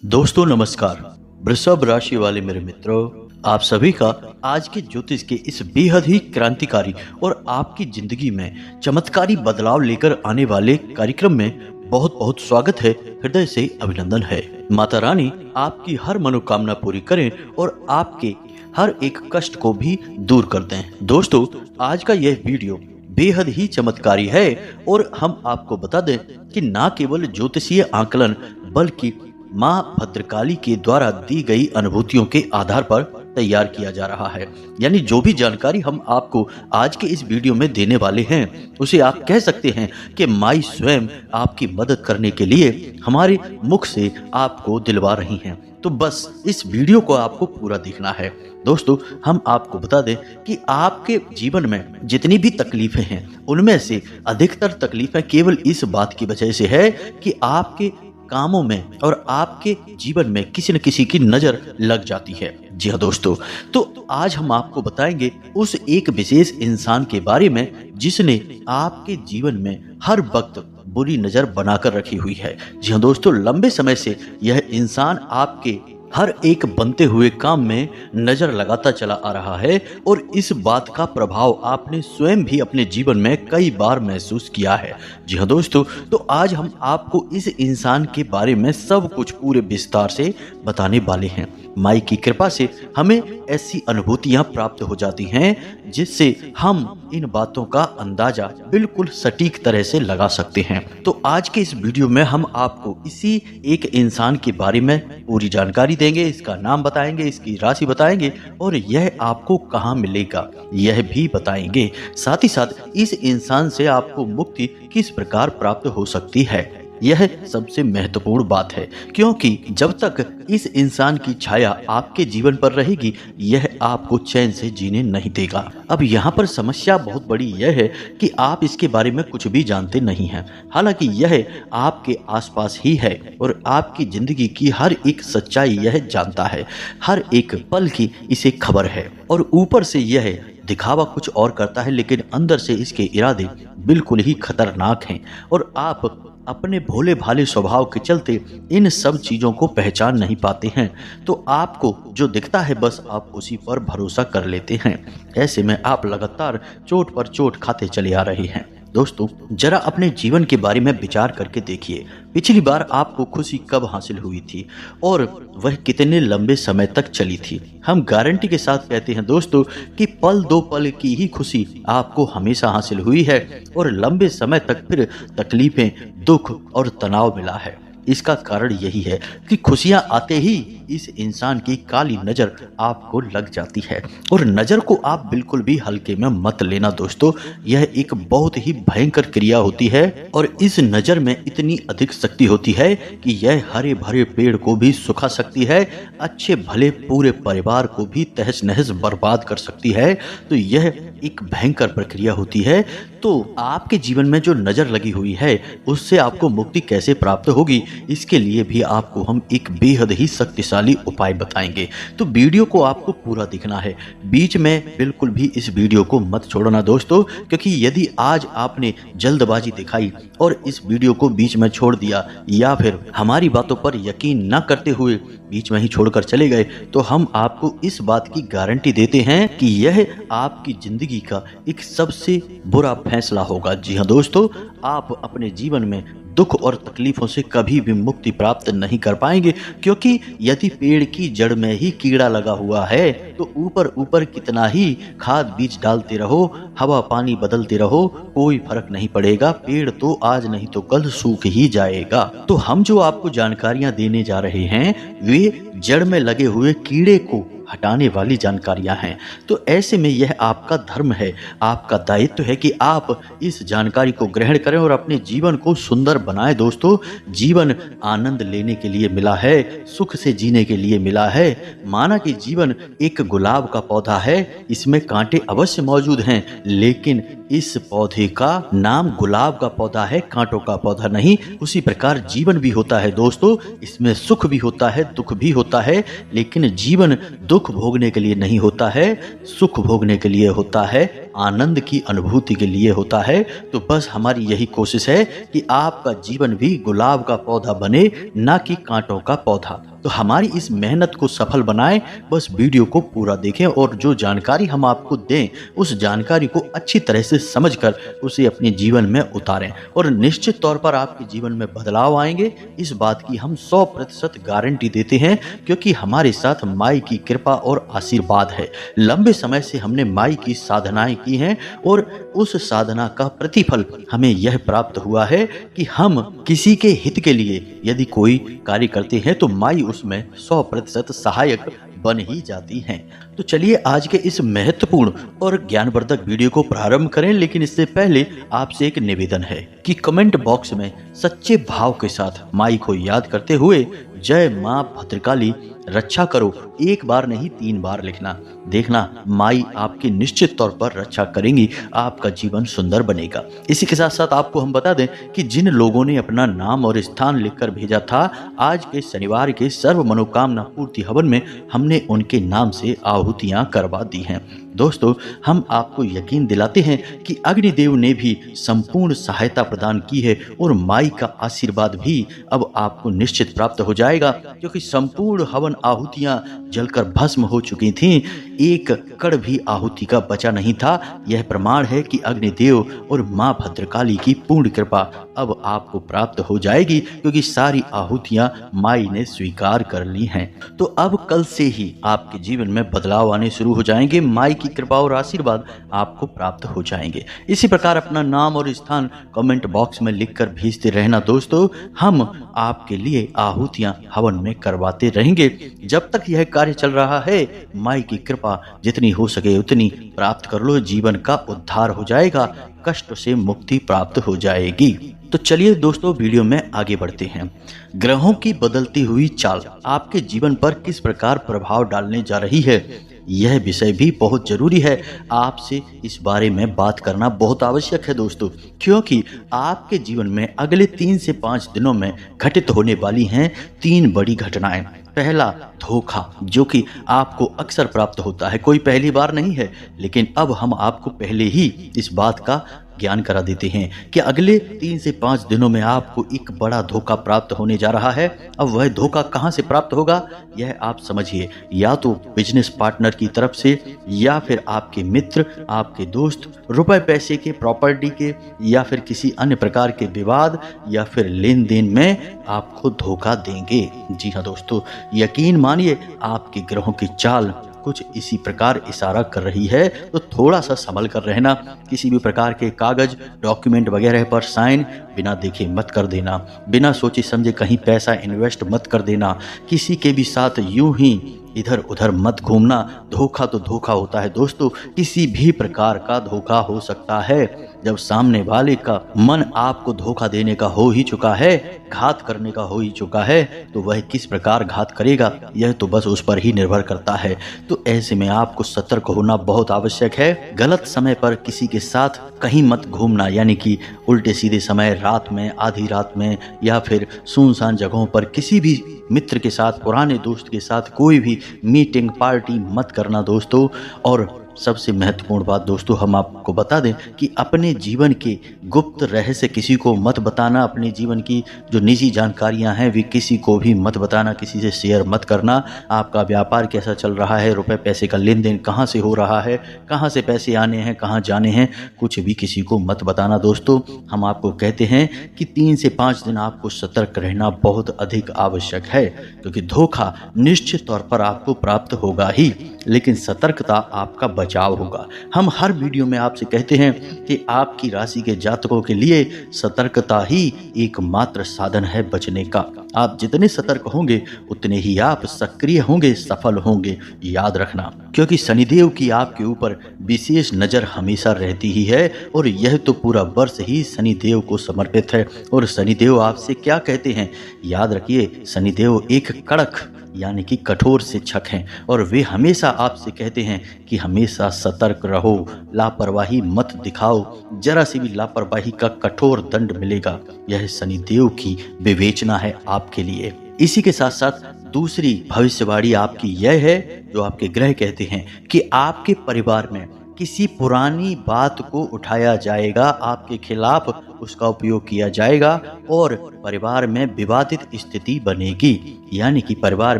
दोस्तों नमस्कार। वृषभ राशि वाले मेरे मित्रों, आप सभी का आज के ज्योतिष के इस बेहद ही क्रांतिकारी और आपकी जिंदगी में चमत्कारी बदलाव लेकर आने वाले कार्यक्रम में बहुत बहुत स्वागत है। हृदय से अभिनंदन है। माता रानी आपकी हर मनोकामना पूरी करें और आपके हर एक कष्ट को भी दूर कर दें। दोस्तों, आज का यह वीडियो बेहद ही चमत्कारी है और हम आपको बता दें कि ना केवल ज्योतिषीय आकलन बल्कि माँ भद्रकाली के द्वारा दी गई अनुभूतियों के आधार पर तैयार किया जा रहा है। यानी जो भी जानकारी हम आपको आज के इस वीडियो में देने वाले हैं उसे आप कह सकते हैं कि माई स्वयं आपकी मदद करने के लिए हमारे मुख से आपको दिलवा रही हैं। तो बस इस वीडियो को आपको पूरा देखना है। दोस्तों, हम आपको बता दें कि आपके जीवन में जितनी भी तकलीफें हैं उनमें से अधिकतर तकलीफें केवल इस बात की वजह से है कि आपके कामों में और आपके जीवन में किसी न किसी की नजर लग जाती है। जी हाँ दोस्तों, तो आज हम आपको बताएंगे उस एक विशेष इंसान के बारे में जिसने आपके जीवन में हर वक्त बुरी नजर बनाकर रखी हुई है। जी हाँ दोस्तों, लंबे समय से यह इंसान आपके हर एक बनते हुए काम में नजर लगाता चला आ रहा है और इस बात का प्रभाव आपने स्वयं भी अपने जीवन में कई बार महसूस किया है। जी हाँ दोस्तों, तो आज हम आपको इस इंसान के बारे में सब कुछ पूरे विस्तार से बताने वाले हैं। माई की कृपा से हमें ऐसी अनुभूतियां प्राप्त हो जाती हैं जिससे हम इन बातों का अंदाजा बिल्कुल सटीक तरह से लगा सकते हैं। तो आज के इस वीडियो में हम आपको इसी एक इंसान के बारे में पूरी जानकारी देंगे, इसका नाम बताएंगे, इसकी राशि बताएंगे और यह आपको कहाँ मिलेगा यह भी बताएंगे। साथ ही साथ इस इंसान से आपको मुक्ति किस प्रकार प्राप्त हो सकती है, यह सबसे महत्वपूर्ण बात है, क्योंकि जब तक इस इंसान की छाया आपके जीवन पर रहेगी यह आपको चैन से जीने नहीं देगा। अब यहाँ पर समस्या बहुत बड़ी यह है कि आप इसके बारे में कुछ भी जानते नहीं हैं। हालांकि यह आपके आसपास ही है और आपकी जिंदगी की हर एक सच्चाई यह जानता है, हर एक पल की इसे खबर है और ऊपर से यह दिखावा कुछ और करता है, लेकिन अंदर से इसके इरादे बिल्कुल ही खतरनाक हैं और आप अपने भोले भाले स्वभाव के चलते इन सब चीजों को पहचान नहीं पाते हैं। तो आपको जो दिखता है बस आप उसी पर भरोसा कर लेते हैं। ऐसे में आप लगातार चोट पर चोट खाते चले आ रहे हैं। दोस्तों, जरा अपने जीवन के बारे में विचार करके देखिए, पिछली बार आपको खुशी कब हासिल हुई थी और वह कितने लंबे समय तक चली थी। हम गारंटी के साथ कहते हैं दोस्तों कि पल दो पल की ही खुशी आपको हमेशा हासिल हुई है और लंबे समय तक फिर तकलीफें, दुख और तनाव मिला है। इसका कारण यही है कि खुशियां आते ही इस इंसान की काली नजर आपको लग जाती है और नजर को आप बिल्कुल भी हल्के में मत लेना दोस्तों। यह एक बहुत ही भयंकर क्रिया होती है और इस नजर में इतनी अधिक शक्ति होती है कि यह हरे भरे पेड़ को भी सुखा सकती है, अच्छे भले पूरे परिवार को भी तहस नहस बर्बाद कर सकती है। तो यह एक भयंकर प्रक्रिया होती है। तो आपके जीवन में जो नजर लगी हुई है उससे आपको मुक्ति कैसे प्राप्त होगी, इसके लिए भी आपको हम एक बेहद ही शक्तिशाली उपाय बताएंगे। तो वीडियो को आपको पूरा देखना है, बीच में बिल्कुल भी इस वीडियो को मत छोड़ना दोस्तों, क्योंकि यदि आज आपने जल्दबाजी दिखाई और इस वीडियो को बीच में छोड़ दिया या फिर हमारी बातों पर यकीन न करते हुए बीच में ही छोड़कर चले गए तो हम आपको इस बात की गारंटी देते हैं कि यह आपकी जिंदगी का एक सबसे बुरा फैसला होगा। जी हाँ दोस्तों, आप अपने जीवन में दुख और तकलीफों से कभी भी मुक्ति प्राप्त नहीं कर पाएंगे, क्योंकि यदि पेड़ की जड़ में ही कीड़ा लगा हुआ है तो ऊपर ऊपर कितना ही खाद बीज डालते रहो, हवा पानी बदलते रहो, कोई फर्क नहीं पड़ेगा। पेड़ तो आज नहीं तो कल सूख ही जाएगा। तो हम जो आपको जानकारियां देने जा रहे हैं वे जड़ में लगे हुए कीड़े को हटाने वाली जानकारियां हैं। तो ऐसे में यह आपका धर्म है, आपका दायित्व है कि आप इस जानकारी को ग्रहण करें और अपने जीवन को सुंदर बनाएं। दोस्तों, जीवन आनंद लेने के लिए मिला है, सुख से जीने के लिए मिला है। माना कि जीवन एक गुलाब का पौधा है, इसमें कांटे अवश्य मौजूद हैं, लेकिन इस पौधे का नाम गुलाब का पौधा है, कांटों का पौधा नहीं। उसी प्रकार जीवन भी होता है दोस्तों, इसमें सुख भी होता है, दुख भी होता है, लेकिन जीवन दुख भोगने के लिए नहीं होता है, सुख भोगने के लिए होता है, आनंद की अनुभूति के लिए होता है। तो बस हमारी यही कोशिश है कि आपका जीवन भी गुलाब का पौधा बने, ना कि कांटों का पौधा। तो हमारी इस मेहनत को सफल बनाएं, बस वीडियो को पूरा देखें और जो जानकारी हम आपको दें उस जानकारी को अच्छी तरह से समझकर उसे अपने जीवन में उतारें और निश्चित तौर पर आपके जीवन में बदलाव आएंगे। इस बात की हम 100% गारंटी देते हैं, क्योंकि हमारे साथ माई की कृपा और आशीर्वाद है। लंबे समय से हमने माई की साधनाएं की हैं और उस साधना का प्रतिफल हमें यह प्राप्त हुआ है कि हम किसी के हित के लिए यदि कोई कार्य करते हैं तो माई उसमें 100% सहायक बन ही जाती हैं। तो चलिए आज के इस महत्वपूर्ण और ज्ञानवर्धक वीडियो को प्रारंभ करें, लेकिन इससे पहले आपसे एक निवेदन है कि कमेंट बॉक्स में सच्चे भाव के साथ माई को याद करते हुए जय मां भद्रकाली रक्षा करो एक बार नहीं 3 बार लिखना। देखना माई आपकी निश्चित तौर पर रक्षा करेंगी, आपका जीवन सुंदर बनेगा। इसी के साथ साथ आपको हम बता दें कि जिन लोगों ने अपना नाम और स्थान लिखकर भेजा था, आज के शनिवार के सर्व मनोकामना पूर्ति हवन में हमने उनके नाम से आहुतियां करवा दी हैं। दोस्तों, हम आपको यकीन दिलाते हैं कि अग्निदेव ने भी संपूर्ण सहायता प्रदान की है और माई का आशीर्वाद भी अब आपको निश्चित प्राप्त हो जाएगा, क्योंकि संपूर्ण हवन आहुतियां जलकर भस्म हो चुकी थीं। एक कण भी आहुति का बचा नहीं था। यह प्रमाण है कि अग्निदेव और मां भद्रकाली की पूर्ण कृपा अब आपको प्राप्त हो जाएगी, क्योंकि सारी आहुतियां माई ने स्वीकार कर ली हैं। तो अब कल से ही आपके जीवन में बदलाव आने शुरू हो जाएंगे, माई की कृपा और आशीर्वाद आपको प्राप्त हो जाएंगे। इसी प्रकार अपना नाम और स्थान कमेंट बॉक्स में लिखकर भेजते रहना दोस्तों। हम आपके लिए आहुतियां हवन में करवाते रहेंगे। जब तक यह कार्य चल रहा है, माई की कृपा जितनी हो सके उतनी प्राप्त कर लो, जीवन का उद्धार हो जाएगा, कष्ट से मुक्ति प्राप्त हो जाएगी। तो चलिए दोस्तों, वीडियो में आगे बढ़ते हैं। ग्रहों की बदलती हुई चाल आपके जीवन पर किस प्रकार प्रभाव डालने जा रही है, यह विषय भी बहुत जरूरी है। आपसे इस बारे में बात करना बहुत आवश्यक है दोस्तों, क्योंकि आपके जीवन में अगले 3 से 5 दिनों में घटित होने वाली हैं 3 बड़ी घटनाएं। पहला, धोखा, जो कि आपको अक्सर प्राप्त होता है, कोई पहली बार नहीं है, लेकिन अब हम आपको पहले ही इस बात का ज्ञान करा देते हैं कि अगले 3 से 5 दिनों में आपको एक बड़ा धोखा प्राप्त होने जा रहा है। अब वह धोखा कहां से प्राप्त होगा, यह आप समझिए। या तो बिजनेस पार्टनर की तरफ से, या फिर आपके मित्र, आपके दोस्त, रुपए पैसे के, प्रॉपर्टी के, या फिर किसी अन्य प्रकार के विवाद या फिर लेन देन में आपको धोखा देंगे। जी हाँ दोस्तों, यकीन मानिए आपके ग्रहों की चाल कुछ इसी प्रकार इशारा कर रही है। तो थोड़ा सा संभल कर रहना। किसी भी प्रकार के कागज, डॉक्यूमेंट वगैरह पर साइन बिना देखे मत कर देना। बिना सोचे समझे कहीं पैसा इन्वेस्ट मत कर देना। किसी के भी साथ यूं ही इधर उधर मत घूमना। धोखा तो धोखा होता है दोस्तों, किसी भी प्रकार का धोखा हो सकता है। जब सामने वाले का मन आपको धोखा देने का हो ही चुका है, घात करने का हो ही चुका है, तो वह किस प्रकार घात करेगा यह तो बस उस पर ही निर्भर करता है। तो ऐसे में आपको सतर्क होना बहुत आवश्यक है। गलत समय पर किसी के साथ कहीं मत घूमना, यानी कि उल्टे सीधे समय, रात में, आधी रात में, या फिर सुनसान जगहों पर किसी भी मित्र के साथ, पुराने दोस्त के साथ कोई भी मीटिंग पार्टी मत करना दोस्तों। और सबसे महत्वपूर्ण बात दोस्तों, हम आपको बता दें कि अपने जीवन के गुप्त रहस्य किसी को मत बताना। अपने जीवन की जो निजी जानकारियां हैं वे किसी को भी मत बताना, किसी से शेयर मत करना। आपका व्यापार कैसा चल रहा है, रुपए पैसे का लेन देन कहां से हो रहा है, कहां से पैसे आने हैं, कहां जाने हैं, कुछ भी किसी को मत बताना दोस्तों। हम आपको कहते हैं कि 3 से 5 दिन आपको सतर्क रहना बहुत अधिक आवश्यक है, क्योंकि धोखा निश्चित तौर पर आपको प्राप्त होगा ही, लेकिन सतर्कता आपका बचाव होगा। हम हर वीडियो में आपसे कहते हैं कि आपकी राशि के जातकों के लिए सतर्कता ही एकमात्र साधन है बचने का। आप जितने सतर्क होंगे उतने ही आप सक्रिय होंगे, सफल होंगे, याद रखना। क्योंकि शनिदेव की आपके ऊपर विशेष नज़र हमेशा रहती ही है और यह तो पूरा वर्ष ही शनिदेव को समर्पित है। और शनिदेव आपसे क्या कहते हैं? याद रखिए, शनिदेव एक कड़क यानी कि कठोर शिक्षक हैं और वे हमेशा आपसे कहते हैं कि हमेशा सतर्क रहो, लापरवाही मत दिखाओ, जरा सी भी लापरवाही का कठोर दंड मिलेगा। यह शनिदेव की विवेचना है आपके लिए। इसी के साथ साथ दूसरी भविष्यवाणी आपकी यह है, जो आपके ग्रह कहते हैं कि आपके परिवार में किसी पुरानी बात को उठाया जाएगा, आपके खिलाफ उसका उपयोग किया जाएगा और परिवार में विवादित स्थिति बनेगी। यानी कि परिवार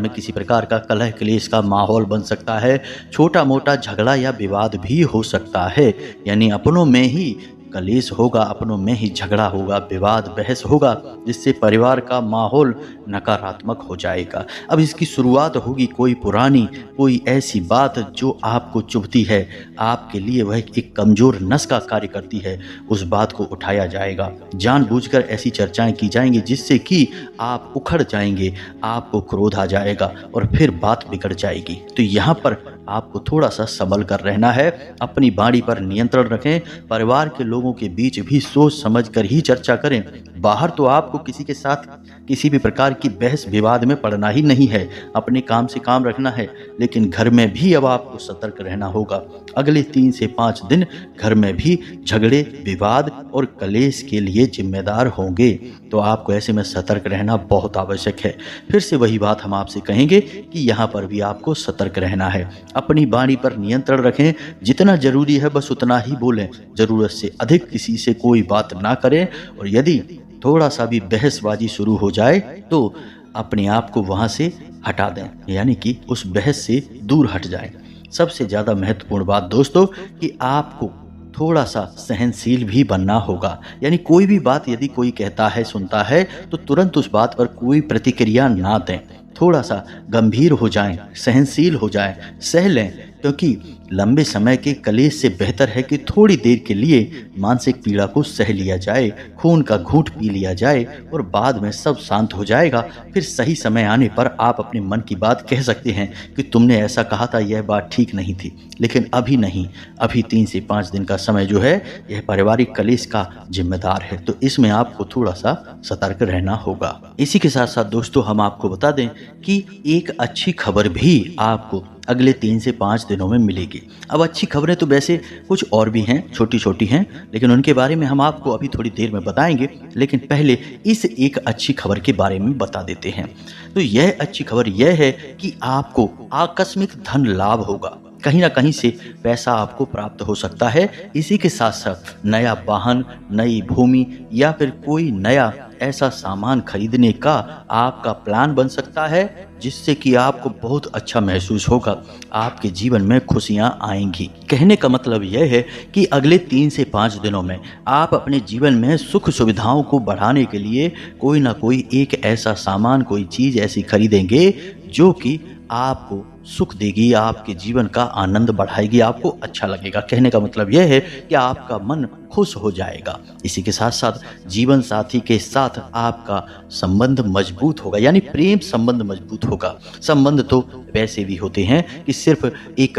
में किसी प्रकार का कलह क्लेश का माहौल बन सकता है, छोटा मोटा झगड़ा या विवाद भी हो सकता है। यानी अपनों में ही कलेश होगा, अपनों में ही झगड़ा होगा, विवाद बहस होगा, जिससे परिवार का माहौल नकारात्मक हो जाएगा। अब इसकी शुरुआत होगी कोई ऐसी बात जो आपको चुभती है, आपके लिए वह एक कमज़ोर नस का कार्य करती है, उस बात को उठाया जाएगा। जानबूझकर ऐसी चर्चाएं की जाएंगी जिससे कि आप उखड़ जाएंगे, आपको क्रोध आ जाएगा और फिर बात बिगड़ जाएगी। तो यहाँ पर आपको थोड़ा सा संभल कर रहना है, अपनी वाणी पर नियंत्रण रखें, परिवार के लोगों के बीच भी सोच समझ कर ही चर्चा करें। बाहर तो आपको किसी के साथ किसी भी प्रकार की बहस विवाद में पड़ना ही नहीं है, अपने काम से काम रखना है, लेकिन घर में भी अब आपको सतर्क रहना होगा। अगले 3 से 5 दिन घर में भी झगड़े, विवाद और कलेश के लिए जिम्मेदार होंगे, तो आपको ऐसे में सतर्क रहना बहुत आवश्यक है। फिर से वही बात हम आपसे कहेंगे कि यहाँ पर भी आपको सतर्क रहना है, अपनी वाणी पर नियंत्रण रखें, जितना जरूरी है बस उतना ही बोलें, जरूरत से अधिक किसी से कोई बात ना करें और यदि थोड़ा सा भी बहसबाजी शुरू हो जाए तो अपने आप को वहाँ से हटा दें, यानी कि उस बहस से दूर हट जाएं। सबसे ज़्यादा महत्वपूर्ण बात दोस्तों कि आपको थोड़ा सा सहनशील भी बनना होगा। यानी कोई भी बात यदि कोई कहता है, सुनता है, तो तुरंत उस बात पर कोई प्रतिक्रिया ना दें, थोड़ा सा गंभीर हो जाएं, सहनशील हो जाएं, सह लें, क्योंकि लंबे समय के कलेश से बेहतर है कि थोड़ी देर के लिए मानसिक पीड़ा को सह लिया जाए, खून का घूंट पी लिया जाए और बाद में सब शांत हो जाएगा। फिर सही समय आने पर आप अपने मन की बात कह सकते हैं कि तुमने ऐसा कहा था, यह बात ठीक नहीं थी, लेकिन अभी नहीं, अभी 3 से 5 दिन का समय जो है यह पारिवारिक कलेश का जिम्मेदार है, तो इसमें आपको थोड़ा सा सतर्क रहना होगा। इसी के साथ साथ दोस्तों हम आपको बता दें कि एक अच्छी खबर भी आपको अगले 3 से 5 दिनों में मिलेगी। अब अच्छी खबरें तो वैसे कुछ और भी हैं, छोटी छोटी हैं, लेकिन उनके बारे में हम आपको अभी थोड़ी देर में बताएंगे। लेकिन पहले इस एक अच्छी खबर के बारे में बता देते हैं। तो यह अच्छी खबर यह है कि आपको आकस्मिक धन लाभ होगा, कहीं ना कहीं से पैसा आपको प्राप्त हो सकता है। इसी के साथ साथ नया वाहन, नई भूमि या फिर कोई नया ऐसा सामान खरीदने का आपका प्लान बन सकता है, जिससे कि आपको बहुत अच्छा महसूस होगा, आपके जीवन में खुशियां आएंगी। कहने का मतलब यह है कि अगले 3 से 5 दिनों में आप अपने जीवन में सुख सुविधाओं को बढ़ाने के लिए कोई ना कोई एक ऐसा सामान, कोई चीज़ ऐसी खरीदेंगे जो कि आपको सुख देगी, आपके जीवन का आनंद बढ़ाएगी, आपको अच्छा लगेगा। कहने का मतलब यह है कि आपका मन खुश हो जाएगा। इसी के साथ साथ जीवन साथी के साथ आपका संबंध मजबूत होगा, यानी प्रेम संबंध मजबूत होगा। संबंध तो वैसे भी होते हैं कि सिर्फ एक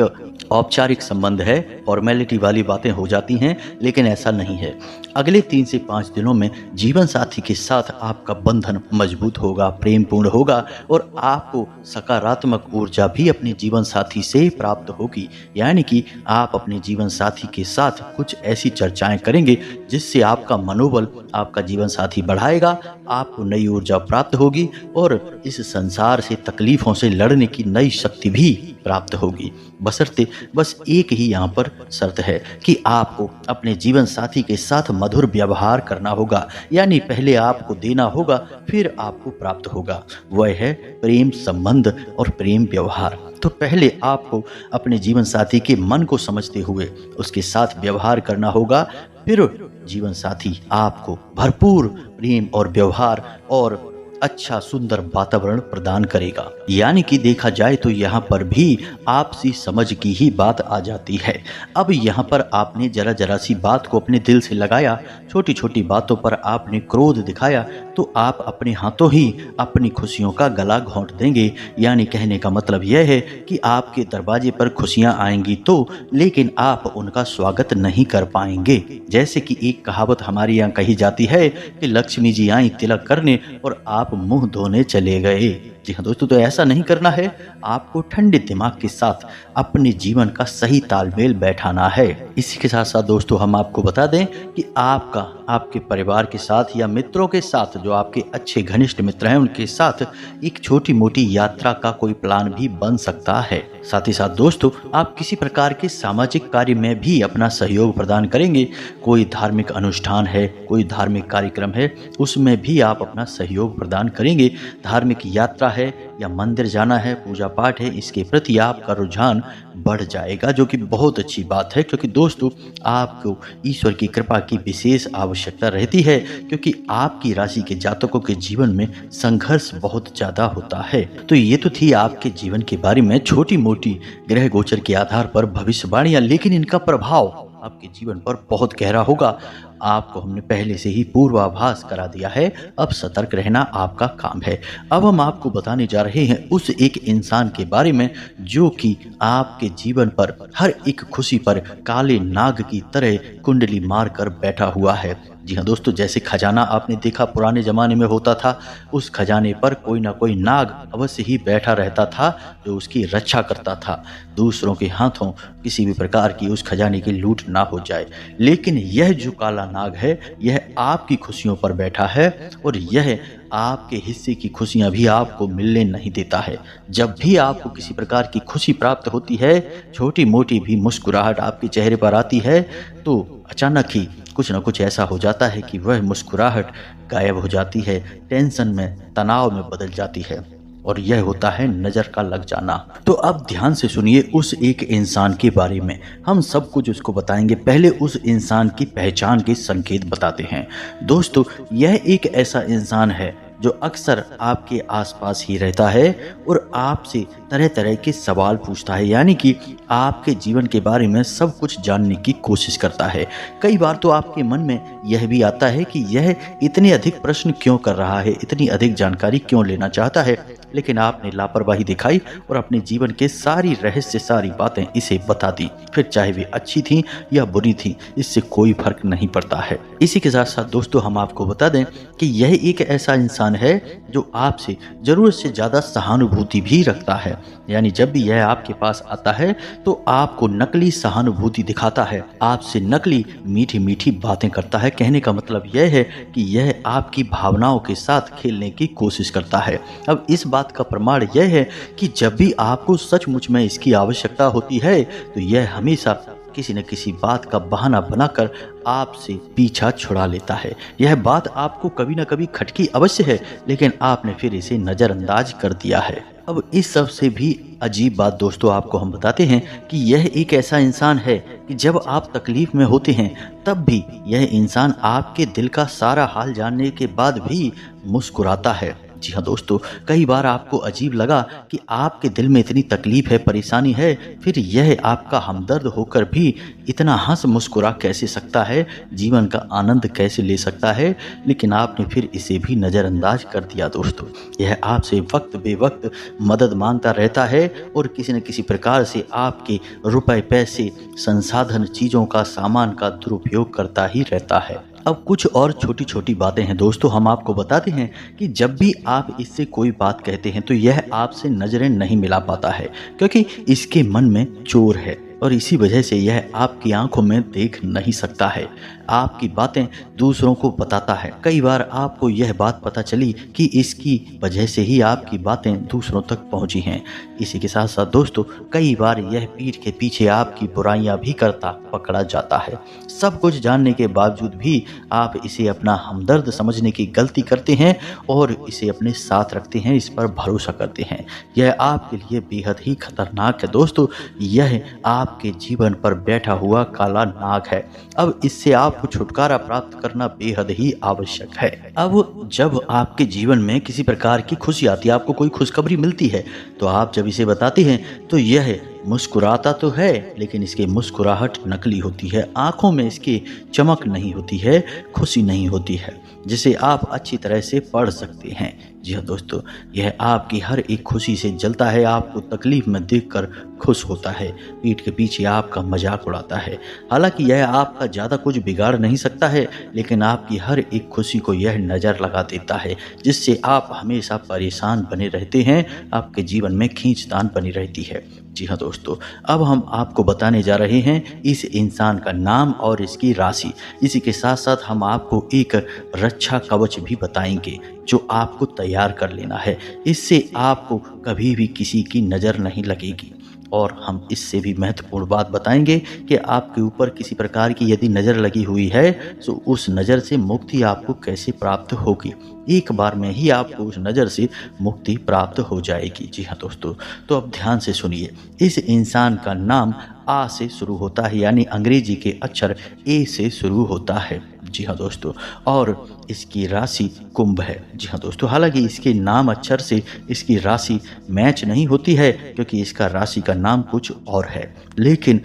औपचारिक संबंध है, फॉर्मेलिटी वाली बातें हो जाती हैं, लेकिन ऐसा नहीं है। अगले 3 से 5 दिनों में जीवन साथी के साथ आपका बंधन मजबूत होगा, प्रेमपूर्ण होगा और आपको सकारात्मक ऊर्जा भी अपने जीवन साथी से प्राप्त होगी। यानी कि आप अपने जीवन साथी के साथ कुछ ऐसी चर्चाएं करेंगे जिससे आपका मनोबल आपका जीवन साथी बढ़ाएगा, आपको नई ऊर्जा प्राप्त होगी और इस संसार से तकलीफों से लड़ने की नई शक्ति भी प्राप्त होगी। बशर्ते बस एक ही यहाँ पर शर्त है कि आपको अपने जीवन साथी के साथ मधुर व्यवहार करना होगा, यानी पहले आपको देना होगा फिर आपको प्राप्त होगा। वह है प्रेम संबंध और प्रेम व्यवहार। तो पहले आपको अपने जीवन साथी के मन को समझते हुए उसके साथ व्यवहार करना होगा, फिर जीवन साथी आपको भरपूर प्रेम और व्यवहार और अच्छा सुंदर वातावरण प्रदान करेगा। यानी कि देखा जाए तो यहाँ पर भी आपसी समझ की ही बात आ जाती है। अब यहाँ पर आपने जरा सी बात को अपने दिल से लगाया, छोटी छोटी बातों पर आपने क्रोध दिखाया, तो आप अपने हाथों ही अपनी खुशियों का गला घोंट देंगे। यानी कहने का मतलब यह है कि आपके दरवाजे पर खुशियां आएंगी तो, लेकिन आप उनका स्वागत नहीं कर पाएंगे। जैसे कि एक कहावत हमारे यहाँ कही जाती है कि लक्ष्मी जी आई तिलक करने और आप मुंह धोने चले गए। जी हाँ दोस्तों, तो ऐसा नहीं करना है। आपको ठंडे दिमाग के साथ अपने जीवन का सही तालमेल बैठाना है। इसी के साथ साथ दोस्तों हम आपको बता दें कि आपके परिवार के साथ या मित्रों के साथ, जो आपके अच्छे घनिष्ठ मित्र हैं उनके साथ एक छोटी मोटी यात्रा का कोई प्लान भी बन सकता है। साथ ही साथ दोस्तों आप किसी प्रकार के सामाजिक कार्य में भी अपना सहयोग प्रदान करेंगे। कोई धार्मिक अनुष्ठान है, कोई धार्मिक कार्यक्रम है, उसमें भी आप अपना सहयोग प्रदान करेंगे। धार्मिक यात्रा है या मंदिर जाना है, पूजा पाठ है, इसके प्रति आपका रुझान बढ़ जाएगा, जो कि बहुत अच्छी बात है। क्योंकि दोस्तों आपको ईश्वर की कृपा की विशेष आवश्यकता रहती है, क्योंकि आपकी राशि के जातकों के जीवन में संघर्ष बहुत ज्यादा होता है। तो ये तो थी आपके जीवन के बारे में छोटी मोटी ग्रह गोचर के आधार पर भविष्यवाणियां, लेकिन इनका प्रभाव आपके जीवन पर बहुत गहरा होगा। आपको हमने पहले से ही पूर्वाभास करा दिया है, अब सतर्क रहना आपका काम है। अब हम आपको बताने जा रहे हैं उस एक इंसान के बारे में जो कि आपके जीवन पर हर एक खुशी पर काले नाग की तरह कुंडली मार कर बैठा हुआ है। जी हाँ दोस्तों, जैसे खजाना आपने देखा पुराने जमाने में होता था, उस खजाने पर कोई ना कोई नाग अवश्य ही बैठा रहता था जो उसकी रक्षा करता था, दूसरों के हाथों किसी भी प्रकार की उस खजाने की लूट ना हो जाए। लेकिन यह जो काला नाग है, यह आपकी खुशियों पर बैठा है और यह आपके हिस्से की खुशियां भी आपको मिलने नहीं देता है। जब भी आपको किसी प्रकार की खुशी प्राप्त होती है, छोटी मोटी भी मुस्कुराहट आपके चेहरे पर आती है, तो अचानक ही कुछ न कुछ ऐसा हो जाता है कि वह मुस्कुराहट गायब हो जाती है, टेंशन में, तनाव में बदल जाती है, और यह होता है नज़र का लग जाना। तो अब ध्यान से सुनिए उस एक इंसान के बारे में, हम सब कुछ उसको बताएंगे। पहले उस इंसान की पहचान के संकेत बताते हैं। दोस्तों यह एक ऐसा इंसान है जो अक्सर आपके आसपास ही रहता है और आपसे तरह तरह के सवाल पूछता है, यानी कि आपके जीवन के बारे में सब कुछ जानने की कोशिश करता है। कई बार तो आपके मन में यह भी आता है कि यह इतने अधिक प्रश्न क्यों कर रहा है, इतनी अधिक जानकारी क्यों लेना चाहता है, लेकिन आपने लापरवाही दिखाई और अपने जीवन के सारी रहस्य, सारी बातें इसे बता दी। फिर चाहे वे अच्छी थी या बुरी थी, इससे कोई फर्क नहीं पड़ता है। इसी के साथ साथ दोस्तों हम आपको बता दें कि यह एक ऐसा इंसान है जो आपसे जरूरत से ज्यादा सहानुभूति भी रखता है। यानी जब भी यह आपके पास आता है तो आपको नकली सहानुभूति दिखाता है, आपसे नकली मीठी मीठी बातें करता है। कहने का मतलब यह है कि यह आपकी भावनाओं के साथ खेलने की कोशिश करता है। अब इस बात का प्रमाण यह है कि जब भी आपको सचमुच में इसकी आवश्यकता होती है तो यह हमेशा किसी न किसी बात का बहाना बनाकर आपसे पीछा छुड़ा लेता है। यह बात आपको कभी न कभी खटकी अवश्य है, लेकिन आपने फिर इसे नज़रअंदाज कर दिया है। अब इस सब से भी अजीब बात दोस्तों आपको हम बताते हैं कि यह एक ऐसा इंसान है कि जब आप तकलीफ में होते हैं तब भी यह इंसान आपके दिल का सारा हाल जानने के बाद भी मुस्कुराता है। जी हाँ दोस्तों, कई बार आपको अजीब लगा कि आपके दिल में इतनी तकलीफ है, परेशानी है, फिर यह आपका हमदर्द होकर भी इतना हंस मुस्कुरा कैसे सकता है, जीवन का आनंद कैसे ले सकता है, लेकिन आपने फिर इसे भी नज़रअंदाज कर दिया। दोस्तों यह आपसे वक्त बेवक्त मदद मांगता रहता है और किसी न किसी प्रकार से आपके रुपए, पैसे, संसाधन, चीज़ों का, सामान का दुरुपयोग करता ही रहता है। अब कुछ और छोटी छोटी बातें हैं दोस्तों, हम आपको बताते हैं कि जब भी आप इससे कोई बात कहते हैं तो यह आपसे नज़रें नहीं मिला पाता है, क्योंकि इसके मन में चोर है और इसी वजह से यह आपकी आंखों में देख नहीं सकता है। आपकी बातें दूसरों को बताता है। कई बार आपको यह बात पता चली कि इसकी वजह से ही आपकी बातें दूसरों तक पहुंची हैं। इसी के साथ साथ दोस्तों कई बार यह पीठ के पीछे आपकी बुराइयां भी करता पकड़ा जाता है। सब कुछ जानने के बावजूद भी आप इसे अपना हमदर्द समझने की गलती करते हैं और इसे अपने साथ रखते हैं, इस पर भरोसा करते हैं। यह आपके लिए बेहद ही खतरनाक है दोस्तों। यह आपके जीवन पर बैठा हुआ काला नाग है। अब इससे आपको छुटकारा प्राप्त करना बेहद ही आवश्यक है। अब जब आपके जीवन में किसी प्रकार की खुशी आती है, आपको कोई खुशखबरी मिलती है, तो आप जब इसे बताते हैं तो यह मुस्कुराता तो है लेकिन इसकी मुस्कुराहट नकली होती है, आंखों में इसकी चमक नहीं होती है, खुशी नहीं होती है जिसे आप अच्छी तरह से पढ़ सकते हैं। जी हाँ दोस्तों, यह आपकी हर एक खुशी से जलता है, आपको तकलीफ में देखकर खुश होता है, पीठ के पीछे आपका मजाक उड़ाता है। हालांकि यह आपका ज़्यादा कुछ बिगाड़ नहीं सकता है, लेकिन आपकी हर एक खुशी को यह नज़र लगा देता है जिससे आप हमेशा परेशान बने रहते हैं, आपके जीवन में खींचतान बनी रहती है। जी हाँ दोस्तों, अब हम आपको बताने जा रहे हैं इस इंसान का नाम और इसकी राशि। इसी के साथ साथ हम आपको एक रक्षा कवच भी बताएंगे जो आपको तैयार कर लेना है। इससे आपको कभी भी किसी की नज़र नहीं लगेगी। और हम इससे भी महत्वपूर्ण बात बताएंगे कि आपके ऊपर किसी प्रकार की यदि नज़र लगी हुई है तो उस नज़र से मुक्ति आपको कैसे प्राप्त होगी। एक बार में ही आपको उस नज़र से मुक्ति प्राप्त हो जाएगी। जी हाँ दोस्तों, तो अब ध्यान से सुनिए। इस इंसान का नाम आ से शुरू होता है, यानी अंग्रेजी के अक्षर ए से शुरू होता है। जी हाँ दोस्तों, और इसकी राशि कुंभ है। जी हाँ दोस्तों, हालांकि इसके नाम अक्षर से इसकी राशि मैच नहीं होती है क्योंकि इसका राशि का नाम कुछ और है, लेकिन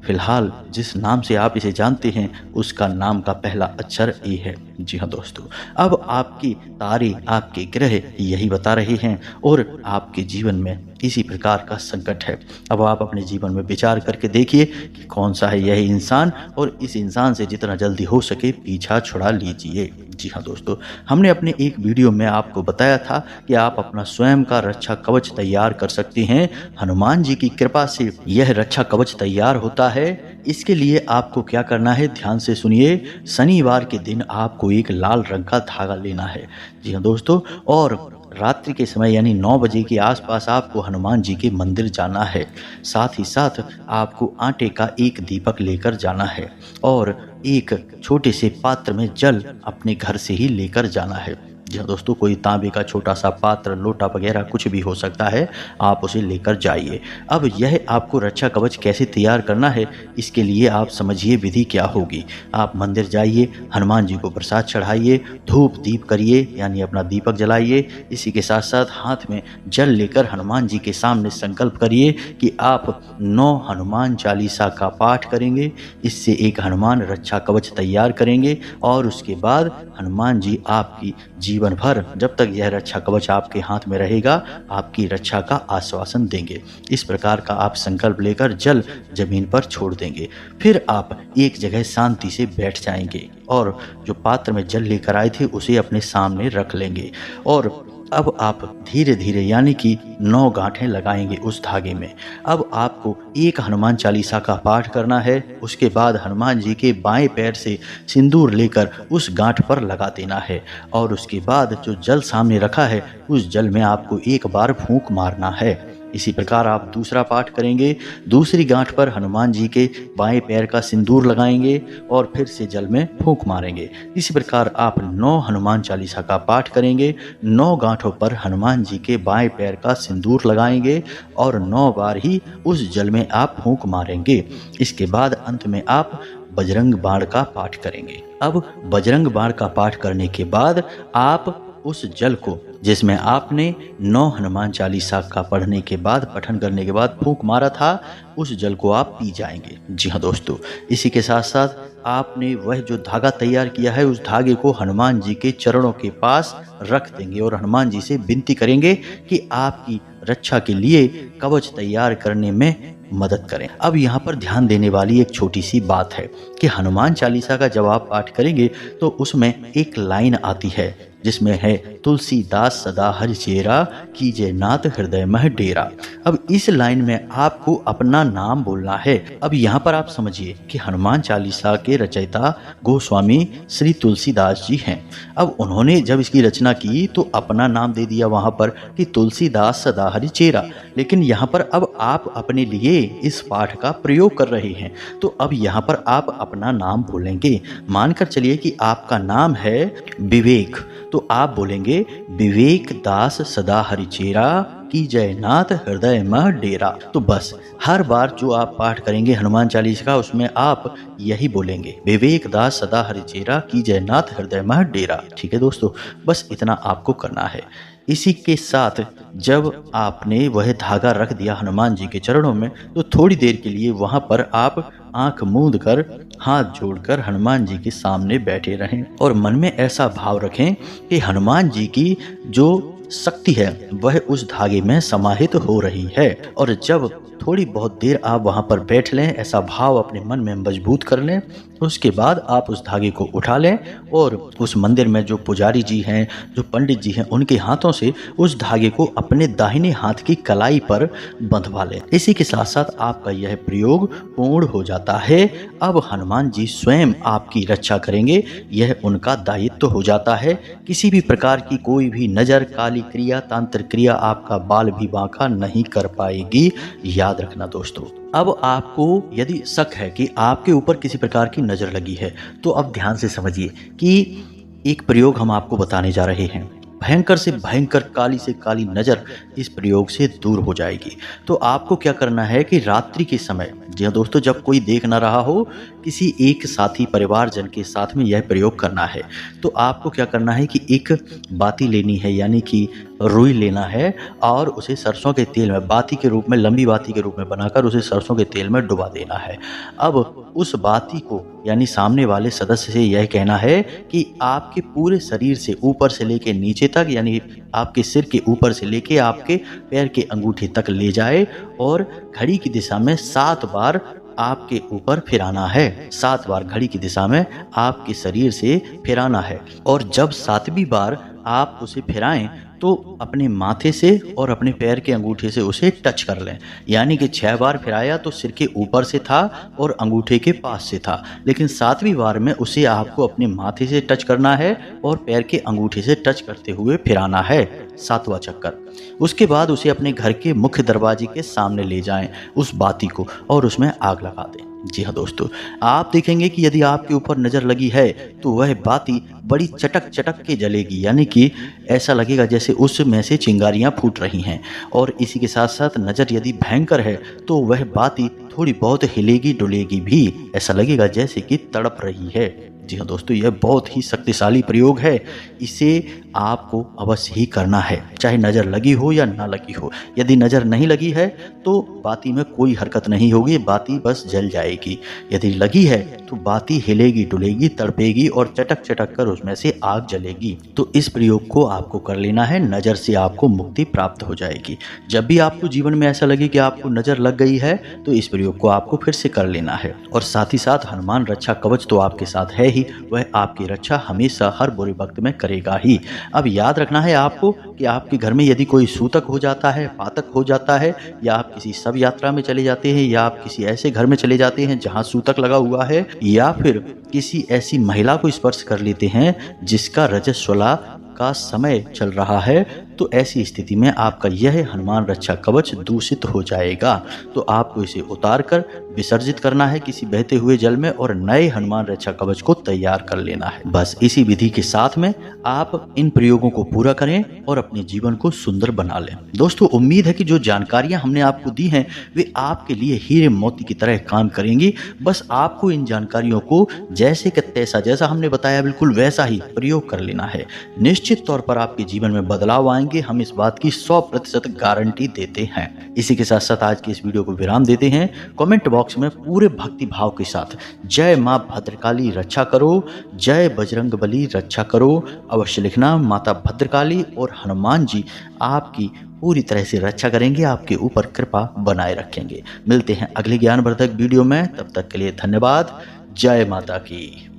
फिलहाल जिस नाम से आप इसे जानते हैं उसका नाम का पहला अक्षर ए है। जी हाँ दोस्तों, अब आपकी तारे, आपके ग्रह यही बता रहे हैं और आपके जीवन में इसी प्रकार का संकट है। अब आप अपने जीवन में विचार करके देखिए कि कौन सा है यह इंसान और इस इंसान से जितना जल्दी हो सके पीछा छुड़ा लीजिए। जी हाँ दोस्तों, हमने अपने एक वीडियो में आपको बताया था कि आप अपना स्वयं का रक्षा कवच तैयार कर सकते हैं। हनुमान जी की कृपा से यह रक्षा कवच तैयार होता है। इसके लिए आपको क्या करना है, ध्यान से सुनिए। शनिवार के दिन आपको एक लाल रंग का धागा लेना है। जी हाँ दोस्तों, और रात्रि के समय यानी 9 बजे के आसपास आपको हनुमान जी के मंदिर जाना है। साथ ही साथ आपको आटे का एक दीपक लेकर जाना है और एक छोटे से पात्र में जल अपने घर से ही लेकर जाना है। जी हाँ दोस्तों, कोई तांबे का छोटा सा पात्र, लोटा वगैरह कुछ भी हो सकता है, आप उसे लेकर जाइए। अब यह आपको रक्षा कवच कैसे तैयार करना है, इसके लिए आप समझिए विधि क्या होगी। आप मंदिर जाइए, हनुमान जी को प्रसाद चढ़ाइए, धूप दीप करिए यानी अपना दीपक जलाइए। इसी के साथ साथ हाथ में जल लेकर हनुमान जी के सामने संकल्प करिए कि आप 9 हनुमान चालीसा का पाठ करेंगे। इससे एक हनुमान रक्षा कवच तैयार करेंगे और उसके बाद हनुमान जी आपकी जीवन भर, जब तक यह रक्षा कवच आपके हाथ में रहेगा, आपकी रक्षा का आश्वासन देंगे। इस प्रकार का आप संकल्प लेकर जल जमीन पर छोड़ देंगे। फिर आप एक जगह शांति से बैठ जाएंगे और जो पात्र में जल लेकर आए थे उसे अपने सामने रख लेंगे। और अब आप धीरे धीरे यानी कि 9 गांठें लगाएंगे उस धागे में। अब आपको एक हनुमान चालीसा का पाठ करना है। उसके बाद हनुमान जी के बाएं पैर से सिंदूर लेकर उस गांठ पर लगा देना है और उसके बाद जो जल सामने रखा है उस जल में आपको एक बार फूंक मारना है। इसी प्रकार आप दूसरा पाठ करेंगे। दूसरी गांठ पर हनुमान जी के बाएं पैर का सिंदूर लगाएंगे और फिर से जल में फूंक मारेंगे। इसी प्रकार आप 9 हनुमान चालीसा का पाठ करेंगे। 9 गांठों पर हनुमान जी के बाएं पैर का सिंदूर लगाएंगे और 9 बार ही उस जल में आप फूंक मारेंगे। इसके बाद अंत में आप बजरंग बाण का पाठ करेंगे। अब बजरंग बाण का पाठ करने के बाद आप उस जल को, जिसमें आपने 9 हनुमान चालीसा का पढ़ने के बाद, पठन करने के बाद फूंक मारा था, उस जल को आप पी जाएंगे। जी हाँ दोस्तों, इसी के साथ साथ आपने वह जो धागा तैयार किया है उस धागे को हनुमान जी के चरणों के पास रख देंगे और हनुमान जी से विनती करेंगे कि आपकी रक्षा के लिए कवच तैयार करने में मदद करें। अब यहाँ पर ध्यान देने वाली एक छोटी सी बात है कि हनुमान चालीसा का जब आप पाठ करेंगे तो उसमें एक लाइन आती है जिसमें है, तुलसीदास सदा हरि चेरा, कीजे नाथ हृदय मह डेरा। अब इस लाइन में आपको अपना नाम बोलना है। अब यहाँ पर आप समझिए कि हनुमान चालीसा के रचयिता गोस्वामी श्री तुलसीदास जी हैं। अब उन्होंने जब इसकी रचना की तो अपना नाम दे दिया वहाँ पर कि तुलसीदास सदा हरि चेरा, लेकिन यहाँ पर अब आप अपने लिए इस पाठ का प्रयोग कर रहे हैं तो अब यहाँ पर आप अपना नाम बोलेंगे। मानकर चलिए कि आपका नाम है विवेक, तो आप बोलेंगे, विवेक दास सदा हरि चेरा, की जय नाथ हृदय मह डेरा। तो बस हर बार जो आप पाठ करेंगे हनुमान चालीसा का उसमें आप यही बोलेंगे, विवेक दास सदा हरि चेरा, की जय नाथ हृदय मह डेरा। ठीक है दोस्तों, बस इतना आपको करना है। इसी के साथ जब आपने वह धागा रख दिया हनुमान जी के चरणों में, तो थोड़ी देर के लिए वहां पर आप आंख मूंद कर हाथ जोड़कर हनुमान जी के सामने बैठे रहें और मन में ऐसा भाव रखें कि हनुमान जी की जो शक्ति है वह उस धागे में समाहित हो रही है। और जब थोड़ी बहुत देर आप वहां पर बैठ लें, ऐसा भाव अपने मन में मजबूत कर लें, उसके बाद आप उस धागे को उठा लें और उस मंदिर में जो पुजारी जी हैं, जो पंडित जी हैं, उनके हाथों से उस धागे को अपने दाहिने हाथ की कलाई पर बंधवा लें। इसी के साथ साथ आपका यह प्रयोग पूर्ण हो जाता है। अब हनुमान जी स्वयं आपकी रक्षा करेंगे, यह उनका दायित्व हो जाता है। किसी भी प्रकार की कोई भी नजर, काली क्रिया, तांत्रिक क्रिया आपका बाल भी बांका नहीं कर पाएगी, याद रखना दोस्तों। अब आपको यदि शक है कि आपके ऊपर किसी प्रकार की नज़र लगी है, तो अब ध्यान से समझिए कि एक प्रयोग हम आपको बताने जा रहे हैं। भयंकर से भयंकर, काली से काली नज़र इस प्रयोग से दूर हो जाएगी। तो आपको क्या करना है कि रात्रि के समय, जी हाँ दोस्तों, जब कोई देख ना रहा हो, किसी एक साथी परिवारजन के साथ में यह प्रयोग करना है। तो आपको क्या करना है कि एक बाती लेनी है, यानी कि रुई लेना है और उसे सरसों के तेल में बाती के रूप में, लंबी बाती के रूप में बनाकर उसे सरसों के तेल में डुबा देना है। अब उस बाती को यानी सामने वाले सदस्य से यह कहना है कि आपके पूरे शरीर से ऊपर से लेके नीचे तक, यानी आपके सिर के ऊपर से लेके आपके पैर के अंगूठे तक ले जाए और घड़ी की दिशा में 7 बार आपके ऊपर फिराना है। 7 बार घड़ी की दिशा में आपके शरीर से फिराना है। और जब 7वीं बार आप उसे फिराएं तो अपने माथे से और अपने पैर के अंगूठे से उसे टच कर लें। यानी कि 6 बार फिराया तो सिर के ऊपर से था और अंगूठे के पास से था, लेकिन 7वीं बार में उसे आपको अपने माथे से टच करना है और पैर के अंगूठे से टच करते हुए फिराना है 7वां चक्कर। उसके बाद उसे अपने घर के मुख्य दरवाजे के सामने ले जाएं उस बाती को और उसमें आग लगा दें। जी हाँ दोस्तों, आप देखेंगे कि यदि आपके ऊपर नज़र लगी है तो वह बाती बड़ी चटक चटक के जलेगी, यानी कि ऐसा लगेगा जैसे उसमें से चिंगारियां फूट रही हैं। और इसी के साथ साथ नज़र यदि भयंकर है तो वह बाती थोड़ी बहुत हिलेगी डुलेगी भी, ऐसा लगेगा जैसे कि तड़प रही है। जी हाँ दोस्तों, यह बहुत ही शक्तिशाली प्रयोग है, इसे आपको अवश्य ही करना है, चाहे नज़र लगी हो या ना लगी हो। यदि नज़र नहीं लगी है तो बाती में कोई हरकत नहीं होगी, बाती बस जल जाएगी। यदि लगी है तो बाती हिलेगी डुलेगी, तड़पेगी और चटक चटक कर उसमें से आग जलेगी। तो इस प्रयोग को आपको कर लेना है, नज़र से आपको मुक्ति प्राप्त हो जाएगी। जब भी आपको जीवन में ऐसा लगे कि आपको नज़र लग गई है तो इस प्रयोग को आपको फिर से कर लेना है। और साथ ही साथ हनुमान रक्षा कवच तो आपके साथ है ही, वह आपकी रक्षा हमेशा हर बुरे वक्त में करेगा ही। अब याद रखना है आपको कि आपके घर में यदि कोई सूतक हो जाता है, पातक हो जाता है, या आप किसी शव यात्रा में चले जाते हैं, या आप किसी ऐसे घर में चले जाते हैं जहां सूतक लगा हुआ है, या फिर किसी ऐसी महिला को स्पर्श कर लेते हैं जिसका रजस्वला का समय चल रहा है, तो ऐसी स्थिति में आपका यह हनुमान रक्षा कवच दूषित हो जाएगा। तो आपको इसे उतार कर विसर्जित करना है किसी बहते हुए जल में और नए हनुमान रक्षा कवच को तैयार कर लेना है। बस इसी विधि के साथ में आप इन प्रयोगों को पूरा करें और अपने जीवन को सुंदर बना लें। दोस्तों, उम्मीद है कि जो जानकारियां हमने आपको दी हैं वे आपके लिए हीरे मोती की तरह काम करेंगी। बस आपको इन जानकारियों को जैसे कि तैसा, जैसा हमने बताया बिल्कुल वैसा ही प्रयोग कर लेना है। निश्चित तौर पर आपके जीवन में बदलाव आएंगे, हम इस बात की 100% गारंटी देते हैं। इसी के साथ साथ आज की इस वीडियो को विराम देते हैं। कमेंट बॉक्स में पूरे भक्ति भाव के साथ जय मां भद्रकाली रक्षा करो, जय बजरंग बली रक्षा करो अवश्य लिखना। माता भद्रकाली और हनुमान जी आपकी पूरी तरह से रक्षा करेंगे, आपके ऊपर कृपा बनाए रखेंगे। मिलते हैं अगले ज्ञानवर्धक वीडियो में, तब तक के लिए धन्यवाद। जय माता की।